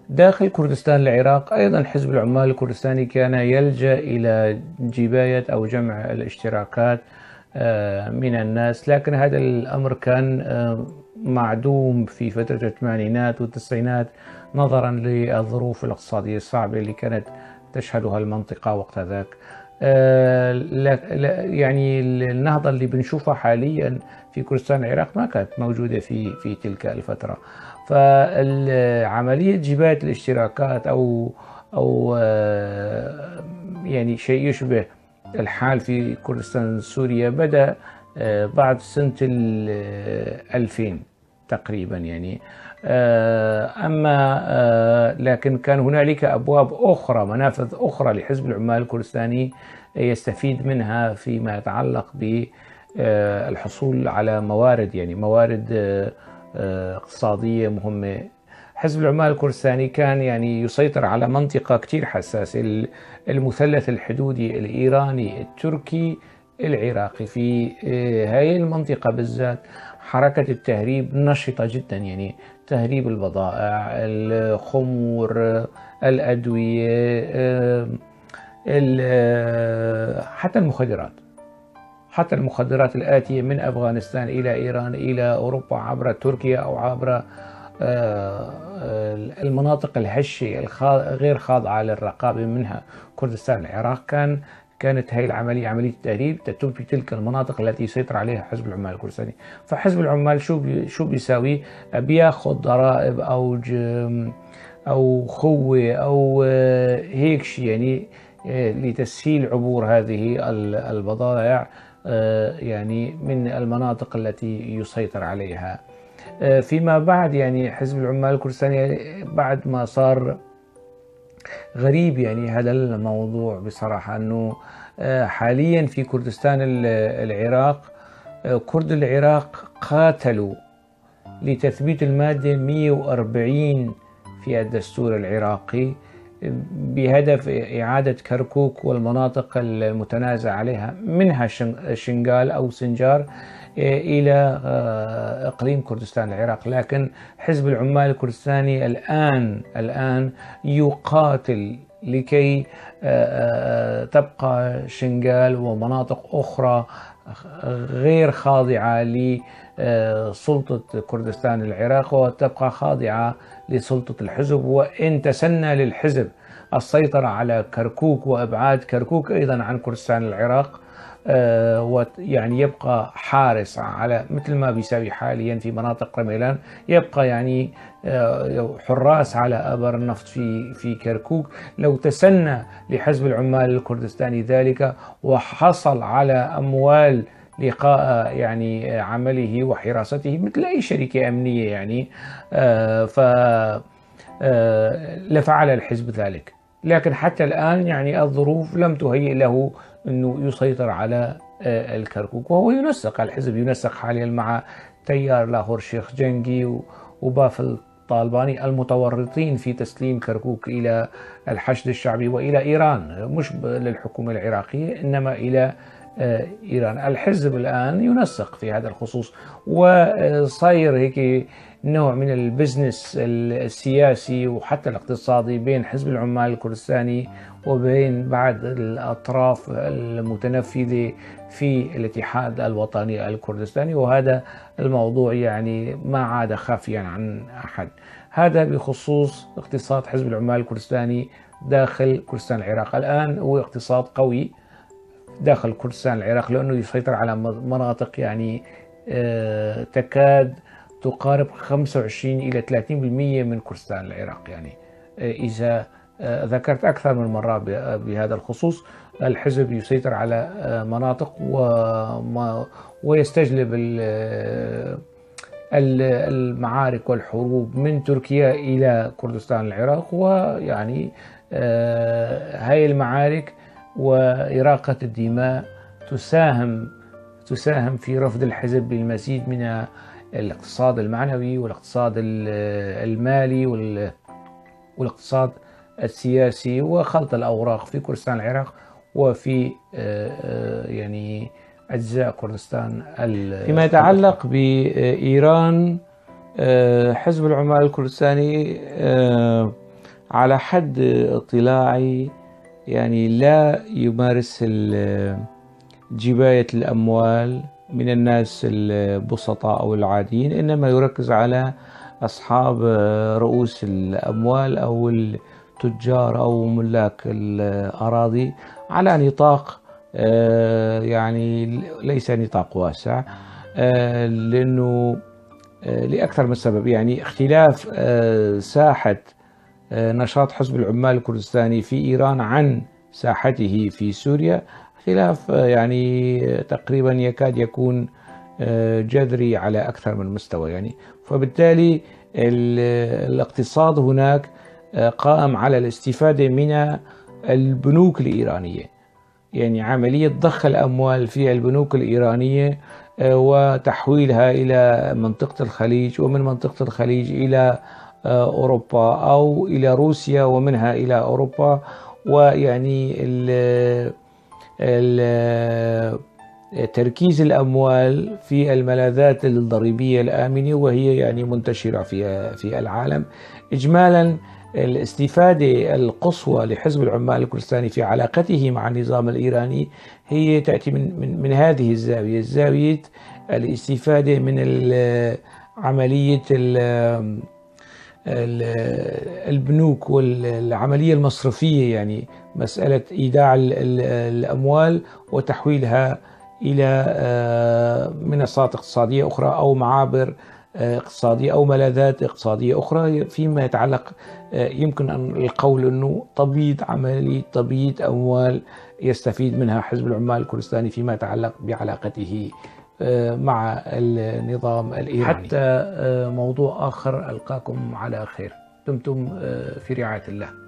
داخل كردستان العراق أيضا حزب العمال الكردستاني كان يلجأ إلى جباية أو جمع الاشتراكات من الناس، لكن هذا الأمر كان معدوم في فترة الثمانينات والتسعينات نظرا للظروف الاقتصادية الصعبة اللي كانت تشهدها المنطقة وقت ذاك. يعني النهضة اللي بنشوفها حاليا في كردستان العراق ما كانت موجودة في تلك الفترة. فعملية جباية الاشتراكات أو يعني شيء يشبه الحال في كردستان سوريا بدأ بعد سنة 2000 تقريبا يعني. لكن كان هنالك أبواب أخرى، منافذ أخرى لحزب العمال الكردستاني يستفيد منها فيما يتعلق بالحصول على موارد، يعني موارد اقتصادية مهمة. حزب العمال الكردستاني كان يعني يسيطر على منطقة كتير حساسة، المثلث الحدودي الإيراني التركي العراقي. في هاي المنطقة بالذات حركة التهريب نشطة جدا، يعني تهريب البضائع، الخمور، الأدوية، حتى المخدرات الآتية من أفغانستان إلى إيران إلى أوروبا عبر تركيا أو عبر المناطق الهشة غير خاضعة للرقابة منها كردستان العراق. كانت هذه العملية، عملية التهريب، تتم في تلك المناطق التي يسيطر عليها حزب العمال الكردستاني. فحزب العمال شو بيساوي؟ بياخذ ضرائب أو خوة أو هيك شيء، يعني لتسهيل عبور هذه البضائع يعني من المناطق التي يسيطر عليها. فيما بعد يعني حزب العمال الكردستاني بعد ما صار غريب يعني هذا الموضوع بصراحة، أنه حاليا في كردستان العراق كرد العراق قاتلوا لتثبيت المادة 140 في الدستور العراقي بهدف إعادة كركوك والمناطق المتنازع عليها منها شنغال أو سنجار إلى إقليم كردستان العراق. لكن حزب العمال الكردستاني الآن يقاتل لكي تبقى شنغال ومناطق أخرى غير خاضعة لسلطة كردستان العراق وتبقى خاضعة لسلطة الحزب. وإن تسنى للحزب السيطرة على كركوك وإبعاد كركوك أيضا عن كردستان العراق، ويعني يبقى حارس على مثل ما بيساوي حاليا في مناطق رميلان، يبقى يعني حراس على ابار النفط في كركوك. لو تسنى لحزب العمال الكردستاني ذلك وحصل على اموال لقاء يعني عمله وحراسته مثل اي شركه امنيه يعني، ف لفعل الحزب ذلك. لكن حتى الآن يعني الظروف لم تهيئ له أنه يسيطر على الكركوك، وهو الحزب ينسق حاليا مع تيار لاهور شيخ جنجي وبافل طالباني المتورطين في تسليم كركوك إلى الحشد الشعبي وإلى إيران، مش للحكومة العراقية إنما إلى إيران. الحزب الآن ينسق في هذا الخصوص، وصاير هيك نوع من البزنس السياسي وحتى الاقتصادي بين حزب العمال الكردستاني وبين بعض الأطراف المتنفذة في الاتحاد الوطني الكردستاني، وهذا الموضوع يعني ما عاد خافيا عن أحد. هذا بخصوص اقتصاد حزب العمال الكردستاني داخل كردستان العراق. الآن هو اقتصاد قوي داخل كردستان العراق لأنه يسيطر على مناطق يعني تكاد تقارب 25 إلى 30% من كردستان العراق. يعني إذا ذكرت أكثر من مرة بهذا الخصوص، الحزب يسيطر على مناطق ويستجلب المعارك والحروب من تركيا إلى كردستان العراق. ويعني هاي المعارك وإراقة الدماء تساهم في رفض الحزب بالمزيد من الاقتصاد المعنوي والاقتصاد المالي والاقتصاد السياسي وخلط الأوراق في كردستان العراق وفي يعني أجزاء كردستان. فيما يتعلق بإيران، حزب العمال الكردستاني على حد اطلاعي يعني لا يمارس جباية الأموال من الناس البسطاء أو العاديين، إنما يركز على أصحاب رؤوس الأموال أو التجار أو ملاك الأراضي على نطاق يعني ليس نطاق واسع، لأنه لأكثر من سبب. يعني اختلاف ساحة نشاط حزب العمال الكردستاني في إيران عن ساحته في سوريا خلاف يعني تقريبا يكاد يكون جذري على أكثر من مستوى. يعني فبالتالي الاقتصاد هناك قائم على الاستفادة من البنوك الإيرانية، يعني عملية ضخ الأموال في البنوك الإيرانية وتحويلها إلى منطقة الخليج، ومن منطقة الخليج إلى أوروبا أو إلى روسيا ومنها إلى أوروبا. ويعني تركيز الأموال في الملاذات الضريبية الآمنة وهي يعني منتشرة في العالم. إجمالا الاستفادة القصوى لحزب العمال الكردستاني في علاقته مع النظام الإيراني هي تأتي من هذه الزاوية، زاوية الاستفادة من عملية البنوك والعملية المصرفية، يعني مسألة إيداع الأموال وتحويلها إلى منصات اقتصادية أخرى أو معابر اقتصادية أو ملاذات اقتصادية أخرى فيما يتعلق يمكن أن القول أنه عملية تبييض أموال يستفيد منها حزب العمال الكردستاني فيما يتعلق بعلاقته مع النظام الإيراني. حتى موضوع آخر، ألقاكم على خير، دمتم في رعاية الله.